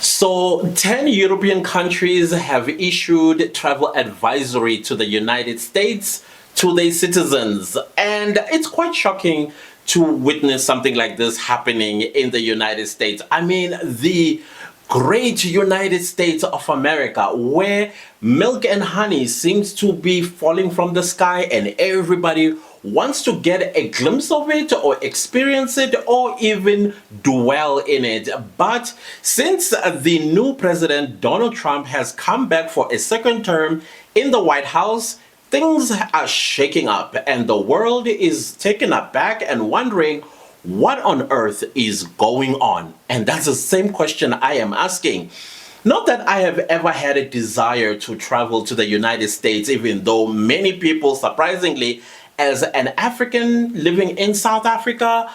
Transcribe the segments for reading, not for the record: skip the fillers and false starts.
So, 10 European countries have issued travel advisory to the United States to their citizens. And it's quite shocking to witness something like this happening in the United States. I mean, the great United States of America, where milk and honey seems to be falling from the sky and everybody wants to get a glimpse of it or experience it or even dwell in it. But since the new president Donald Trump has come back for a second term in the White House, things are shaking up and the world is taken aback and wondering what on earth is going on. And that's the same question I am asking. Not that I have ever had a desire to travel to the United States, even though many people, surprisingly, as an African living in South Africa,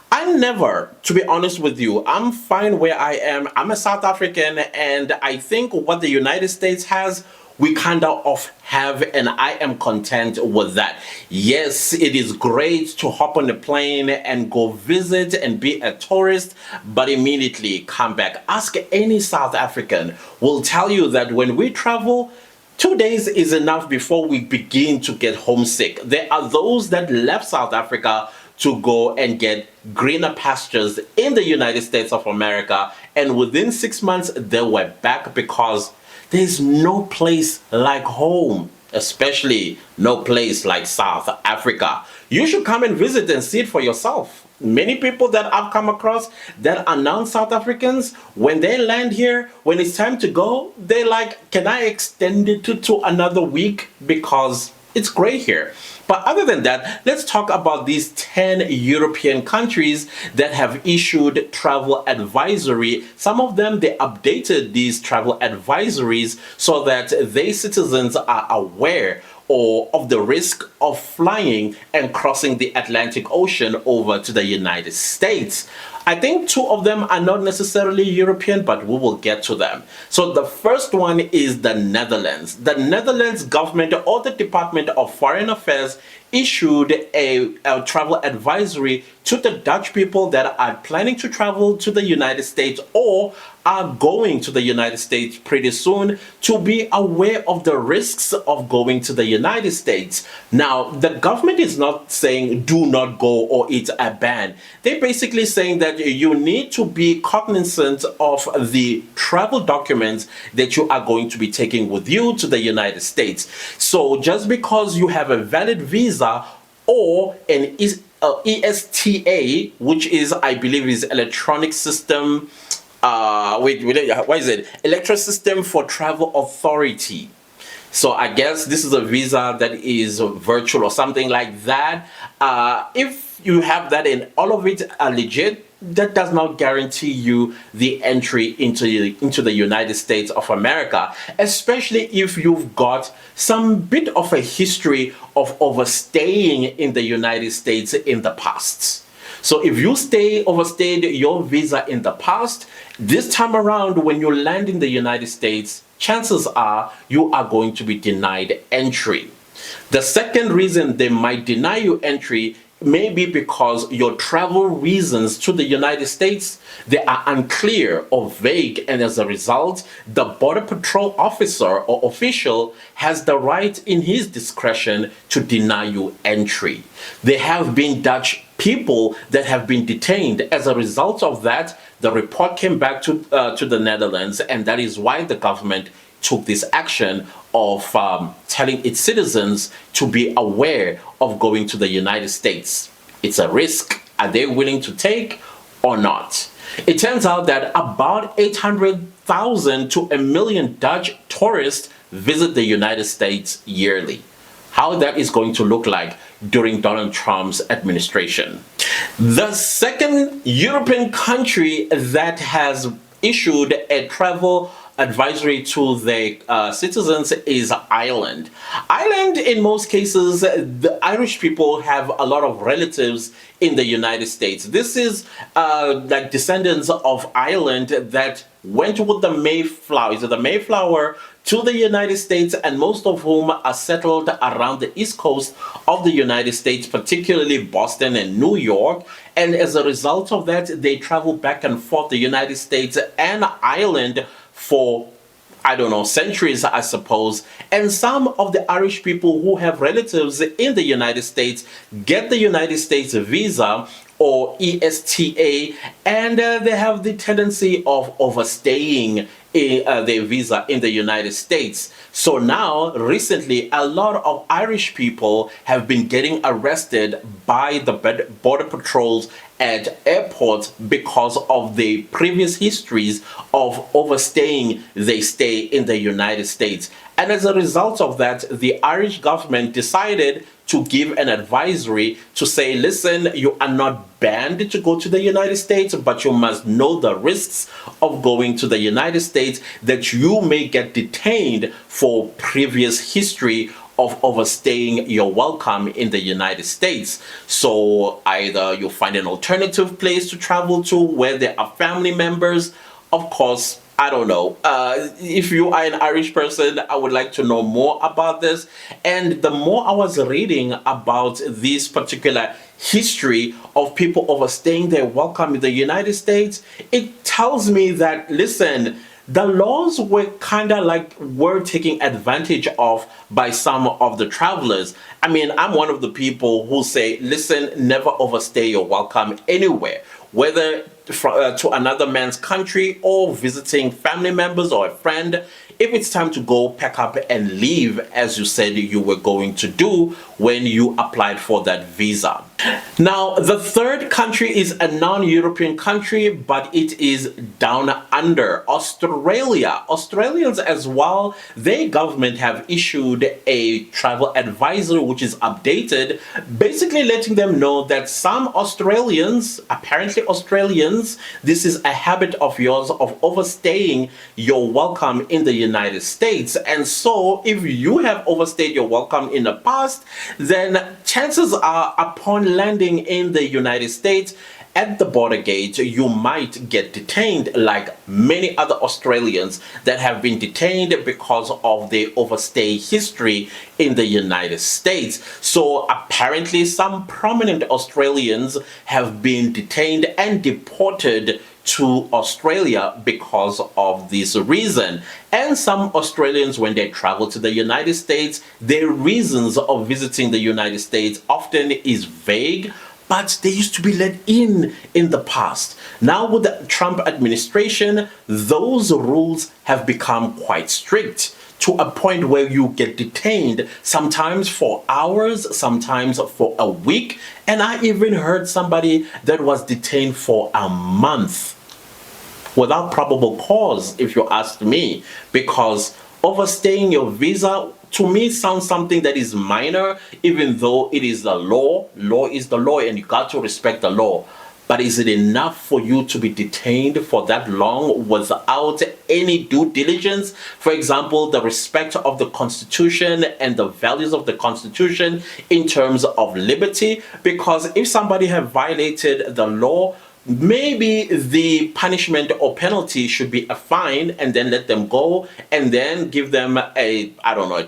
I never, to be honest with you, I'm fine where I am. I'm a South African, and I think what the United States has, we kind of have, and I am content with that. Yes, it is great to hop on a plane and go visit and be a tourist, but immediately come back. Ask any South African, will tell you that when we travel, 2 days is enough before we begin to get homesick. There are those that left South Africa to go and get greener pastures in the United States of America, and within 6 months they were back because there's no place like home, especially no place like South Africa. You should come and visit and see it for yourself. Many people that I've come across that are non-South Africans, when they land here, when it's time to go, they're like, can I extend it to another week? Because it's great here. But other than that, let's talk about these 10 European countries that have issued travel advisory. Some of them, they updated these travel advisories so that their citizens are aware or of the risk of flying and crossing the Atlantic Ocean over to the United States. I think two of them are not necessarily European, but we will get to them. So the first one is the Netherlands. The Netherlands government or the Department of Foreign Affairs issued a travel advisory to the Dutch people that are planning to travel to the United States or are going to the United States pretty soon to be aware of the risks of going to the United States. Now, the government is not saying do not go or it's a ban. They're basically saying that you need to be cognizant of the travel documents that you are going to be taking with you to the United States. So just because you have a valid visa or an ESTA, which is, I believe, is electronic system, what is it? Electoral System for Travel Authority. So I guess this is a visa that is virtual or something like that. If you have that and all of it are legit, that does not guarantee you the entry into the United States of America, especially if you've got some bit of a history of overstaying in the United States in the past. So if you overstayed your visa in the past, this time around when you land in the United States, chances are you are going to be denied entry. The second reason they might deny you entry may be because your travel reasons to the United States, they are unclear or vague, and as a result, the Border Patrol officer or official has the right in his discretion to deny you entry. There have been Dutch people that have been detained. As a result of that, the report came back to the Netherlands, and that is why the government took this action of telling its citizens to be aware of going to the United States. It's a risk. Are they willing to take or not? It turns out that about 800,000 to 1 million Dutch tourists visit the United States yearly. How that is going to look like during Donald Trump's administration. The second European country that has issued a travel advisory to the citizens is Ireland. Ireland, in most cases, the Irish people have a lot of relatives in the United States. This is like descendants of Ireland that went with the Mayflower, is it the Mayflower, to the United States, and most of whom are settled around the east coast of the United States, particularly Boston and New York. And as a result of that, they travel back and forth the United States and Ireland for, I don't know, centuries, I suppose. And some of the Irish people who have relatives in the United States get the United States visa, or ESTA, and they have the tendency of overstaying their visa in the United States. So now, recently, a lot of Irish people have been getting arrested by the border patrols at airports because of the previous histories of overstaying their stay in the United States. And as a result of that, the Irish government decided to give an advisory to say, listen, you are not banned to go to the United States, but you must know the risks of going to the United States, that you may get detained for previous history of overstaying your welcome in the United States. So either you find an alternative place to travel to where there are family members. Of course, I don't know. If you are an Irish person, I would like to know more about this. And the more I was reading about this particular history of people overstaying their welcome in the United States, it tells me that, listen, the laws were taking advantage of by some of the travelers. I mean, I'm one of the people who say, listen, never overstay your welcome anywhere, whether to another man's country or visiting family members or a friend. If it's time to go, pack up and leave, as you said you were going to do when you applied for that visa. Now, the third country is a non-European country, but it is down under, Australia. Australians as well, their government have issued a travel advisory which is updated, basically letting them know that some Australians, apparently Australians, this is a habit of yours of overstaying your welcome in the United States. And so if you have overstayed your welcome in the past, then chances are upon landing in the United States at the border gate, you might get detained, like many other Australians that have been detained because of their overstay history in the United States. So apparently some prominent Australians have been detained and deported to Australia because of this reason. And some Australians, when they travel to the United States, their reasons of visiting the United States often is vague, but they used to be let in the past. Now with the Trump administration, those rules have become quite strict, to a point where you get detained, sometimes for hours, sometimes for a week. And I even heard somebody that was detained for a month without probable cause, if you ask me, because overstaying your visa, to me, sounds something that is minor, even though it is the law. Law is the law, and you got to respect the law. But is it enough for you to be detained for that long without any due diligence? For example, the respect of the Constitution and the values of the Constitution in terms of liberty. Because if somebody have violated the law, maybe the punishment or penalty should be a fine, and then let them go, and then give them a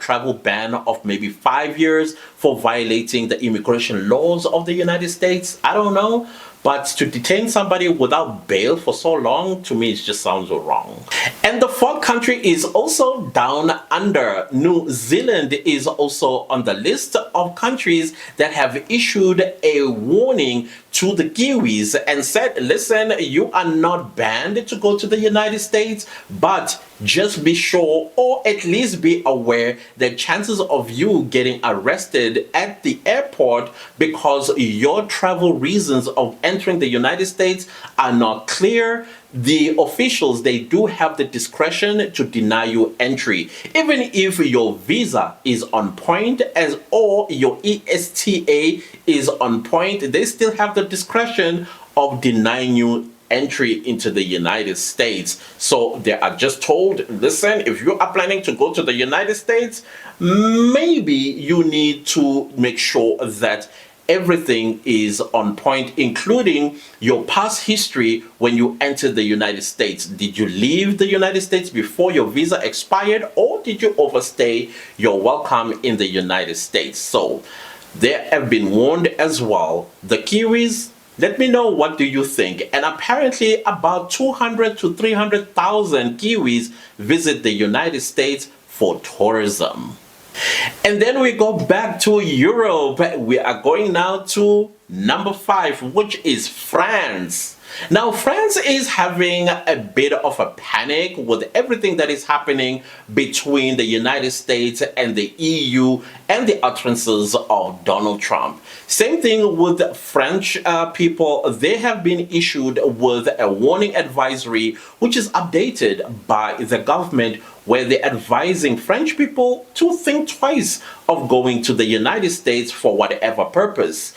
travel ban of maybe 5 years for violating the immigration laws of the United States. I don't know. But to detain somebody without bail for so long, to me, it just sounds wrong. And the fourth country is also down under. New Zealand is also on the list of countries that have issued a warning to the Kiwis and said, listen, you are not banned to go to the United States, but just be sure, or at least be aware, that chances of you getting arrested at the airport because your travel reasons of entering the United States are not clear. The officials, they do have the discretion to deny you entry. Even if your visa is on point or your ESTA is on point, they still have the discretion of denying you entry into the United States. So they are just told, listen, if you are planning to go to the United States, maybe you need to make sure that everything is on point, including your past history when you entered the United States. Did you leave the United States before your visa expired, or did you overstay your welcome in the United States? So they have been warned as well. The Kiwis, let me know, what do you think? And apparently about 200 to 300,000 Kiwis visit the United States for tourism. And then we go back to Europe. We are going now to number 5, which is France. Now, France is having a bit of a panic with everything that is happening between the United States and the EU and the utterances of Donald Trump. Same thing with French people. They have been issued with a warning advisory, which is updated by the government, where they're advising French people to think twice of going to the United States for whatever purpose.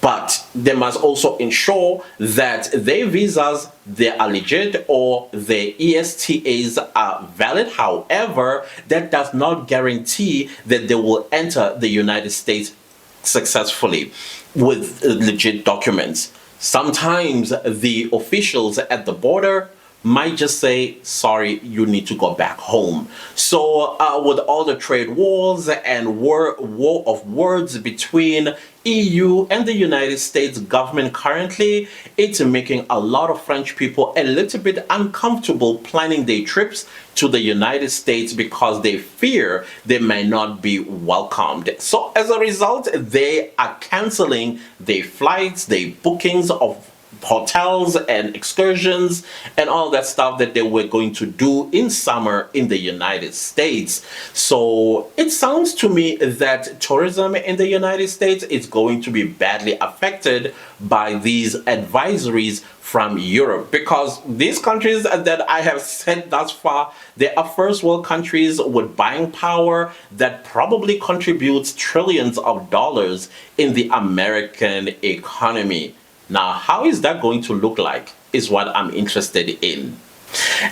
But they must also ensure that their visas, they are legit, or their ESTAs are valid. However, that does not guarantee that they will enter the United States successfully with legit documents. Sometimes the officials at the border might just say, sorry, you need to go back home. So with all the trade wars and war of words between EU and the United States government currently, it's making a lot of French people a little bit uncomfortable planning their trips to the United States because they fear they may not be welcomed. So as a result, they are canceling their flights, their bookings of hotels and excursions and all that stuff that they were going to do in summer in the United States. So it sounds to me that tourism in the United States is going to be badly affected by these advisories from Europe, because these countries that I have said thus far, they are first world countries with buying power that probably contributes trillions of dollars in the American economy. Now, how is that going to look like is what I'm interested in.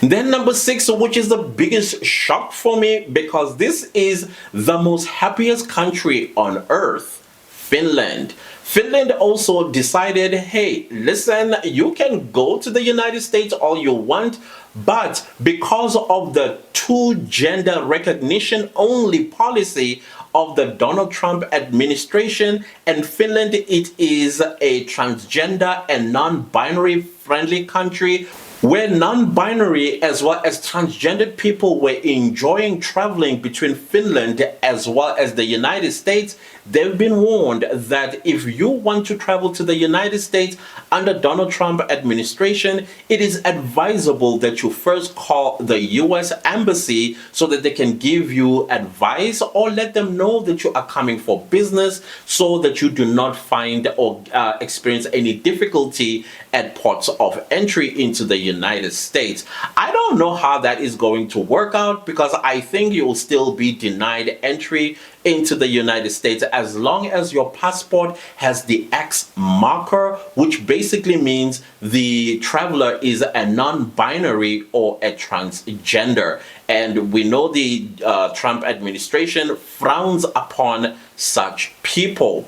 Then number 6, which is the biggest shock for me, because this is the most happiest country on earth, Finland. Finland also decided, hey, listen, you can go to the United States all you want, but because of the two-gender recognition only policy of the Donald Trump administration, and Finland, it is a transgender and non-binary friendly country where non-binary as well as transgender people were enjoying traveling between Finland as well as the United States. They've been warned that if you want to travel to the United States under Donald Trump administration, it is advisable that you first call the US Embassy so that they can give you advice, or let them know that you are coming for business, so that you do not find or experience any difficulty at ports of entry into the United States. I don't know how that is going to work out, because I think you will still be denied entry into the United States as long as your passport has the X marker, which basically means the traveler is a non-binary or a transgender. And we know the Trump administration frowns upon such people,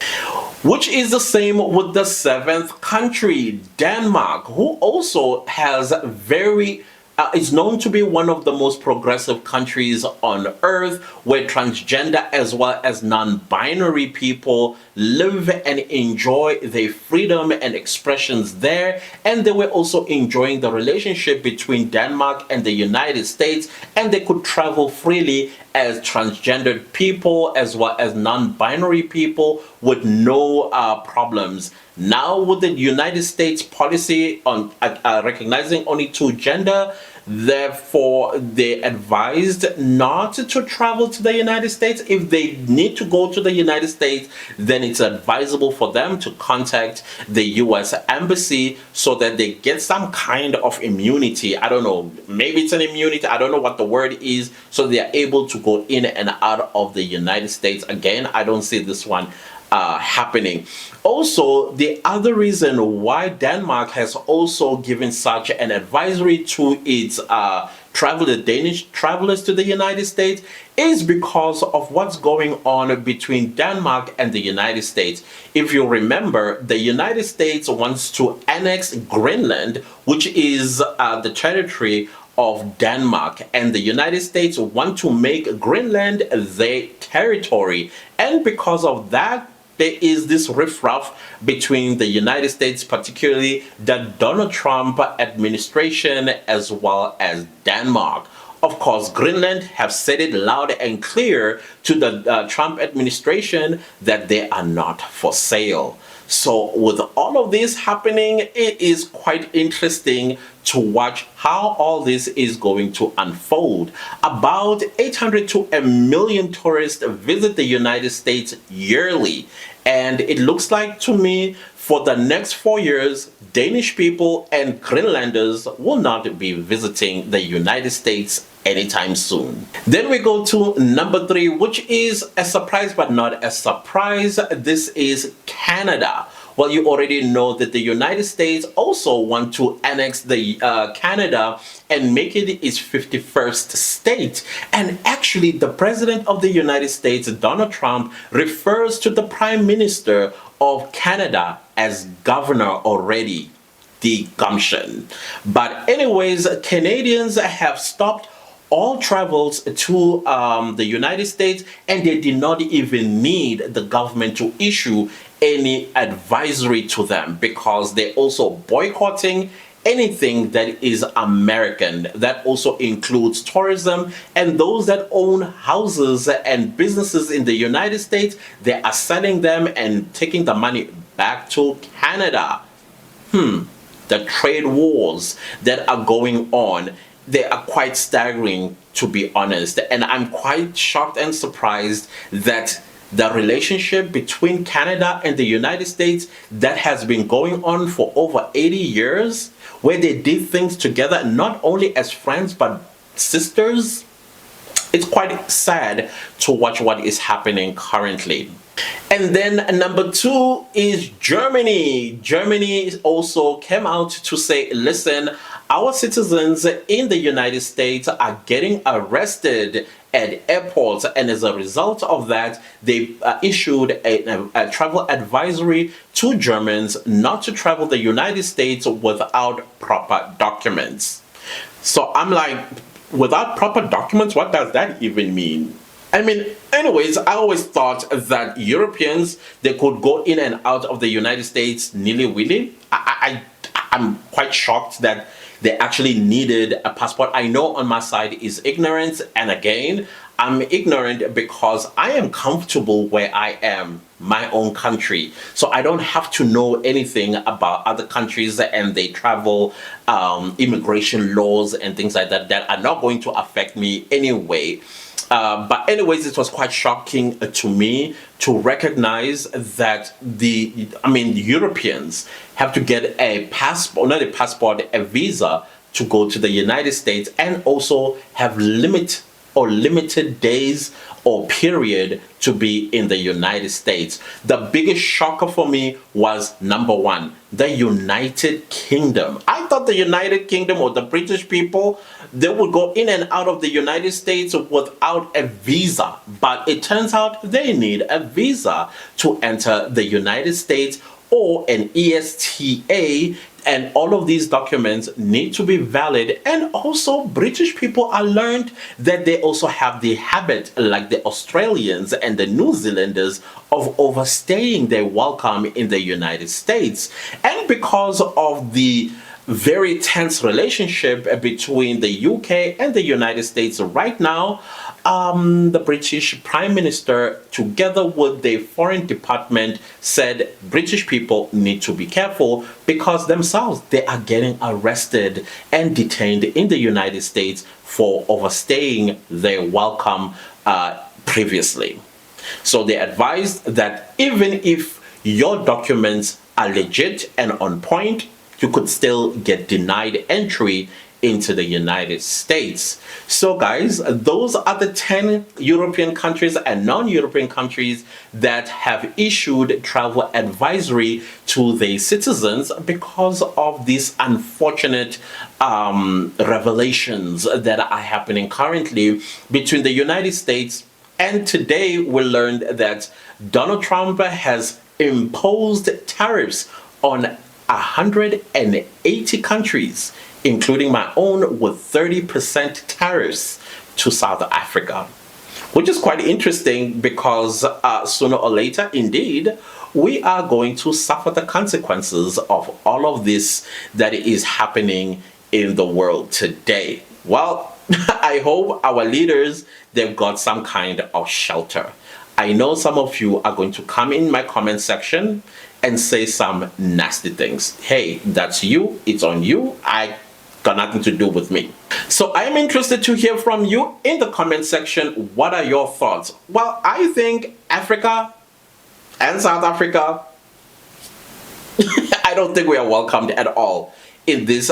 which is the same with the 7th country, Denmark, who also has very is known to be one of the most progressive countries on earth, where transgender as well as non-binary people live and enjoy their freedom and expressions there. And they were also enjoying the relationship between Denmark and the United States, and they could travel freely as transgendered people as well as non-binary people with no problems. Now with the United States policy on recognizing only two gender, therefore they advised not to travel to the United States. If they need to go to the United States, then it's advisable for them to contact the US Embassy so that they get some kind of immunity. I don't know, maybe it's an immunity, I don't know what the word is, so they are able to go in and out of the United States. Again, I don't see this one happening. Also, the other reason why Denmark has also given such an advisory to its Danish travelers to the United States is because of what's going on between Denmark and the United States. If you remember, the United States wants to annex Greenland, which is the territory of Denmark, and the United States want to make Greenland their territory. And because of that, there is this riffraff between the United States, particularly the Donald Trump administration, as well as Denmark. Of course, Greenland have said it loud and clear to the Trump administration that they are not for sale. So with all of this happening, it is quite interesting to watch how all this is going to unfold. About 800 to a million tourists visit the United States yearly. And it looks like to me, for the next 4 years, Danish people and Greenlanders will not be visiting the United States anytime soon. Then we go to number 3, which is a surprise but not a surprise. This is Canada. Well, you already know that the United States also want to annex the Canada and make it its 51st state. And actually, the President of the United States, Donald Trump, refers to the Prime Minister of Canada as governor already. The gumption. But anyways, Canadians have stopped all travels to the United States, and they did not even need the government to issue any advisory to them, because they're also boycotting anything that is American. That also includes tourism, and those that own houses and businesses in the United States, they are selling them and taking the money back to Canada. The trade wars that are going on, they are quite staggering, to be honest. And I'm quite shocked and surprised that the relationship between Canada and the United States that has been going on for over 80 years, where they did things together, not only as friends, but sisters. It's quite sad to watch what is happening currently. And then number 2 is Germany. Germany also came out to say, listen, our citizens in the United States are getting arrested at airports, and as a result of that, they issued a travel advisory to Germans not to travel the United States without proper documents. So I'm like, without proper documents, what does that even mean? I mean, anyways, I always thought that Europeans, they could go in and out of the United States nilly-willy. I'm quite shocked that they actually needed a passport. I know on my side is ignorance, and again, I'm ignorant because I am comfortable where I am, my own country. So I don't have to know anything about other countries and they travel immigration laws and things like that that are not going to affect me anyway. But anyways, it was quite shocking to me to recognize that Europeans have to get a passport, not a passport, a visa to go to the United States, and also have limited days or period to be in the United States. The biggest shocker for me was number 1, the United Kingdom. I thought the United Kingdom, or the British people, they would go in and out of the United States without a visa. But it turns out they need a visa to enter the United States, or an ESTA, and all of these documents need to be valid. And also, British people are learned that they also have the habit, like the Australians and the New Zealanders, of overstaying their welcome in the United States. And because of the very tense relationship between the UK and the United States right now, the British Prime Minister, together with the Foreign Department, said British people need to be careful because themselves, they are getting arrested and detained in the United States for overstaying their welcome previously. So they advised that even if your documents are legit and on point, you could still get denied entry into the United States. So guys, those are the 10 European countries and non-European countries that have issued travel advisory to their citizens because of these unfortunate revelations that are happening currently between the United States. And today we learned that Donald Trump has imposed tariffs on 180 countries, including my own, with 30% tariffs to South Africa, which is quite interesting because sooner or later, indeed, we are going to suffer the consequences of all of this that is happening in the world today. Well, I hope our leaders, they've got some kind of shelter. I know some of you are going to come in my comment section and say some nasty things. Hey, that's you, it's on you. I got nothing to do with me. So I am interested to hear from you in the comment section. What are your thoughts? Well, I think Africa and South Africa, I don't think we are welcomed at all in this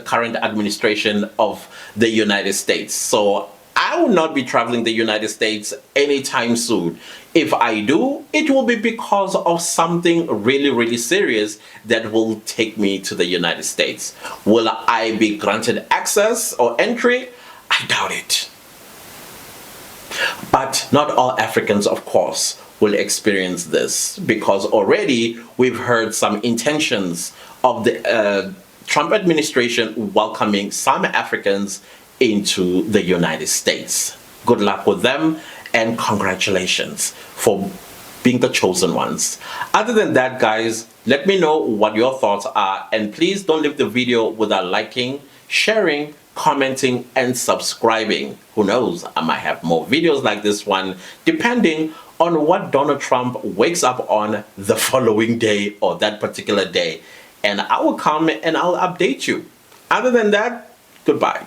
current administration of the United States. So I will not be traveling the United States anytime soon. If I do, it will be because of something really, really serious that will take me to the United States. Will I be granted access or entry? I doubt it. But not all Africans, of course, will experience this, because already we've heard some intentions of the Trump administration welcoming some Africans into the United States. Good luck with them and congratulations for being the chosen ones. Other than that, guys, let me know what your thoughts are, and please don't leave the video without liking, sharing, commenting, and subscribing. Who knows, I might have more videos like this one depending on what Donald Trump wakes up on the following day or that particular day, and I will come and I'll update you. Other than that, goodbye.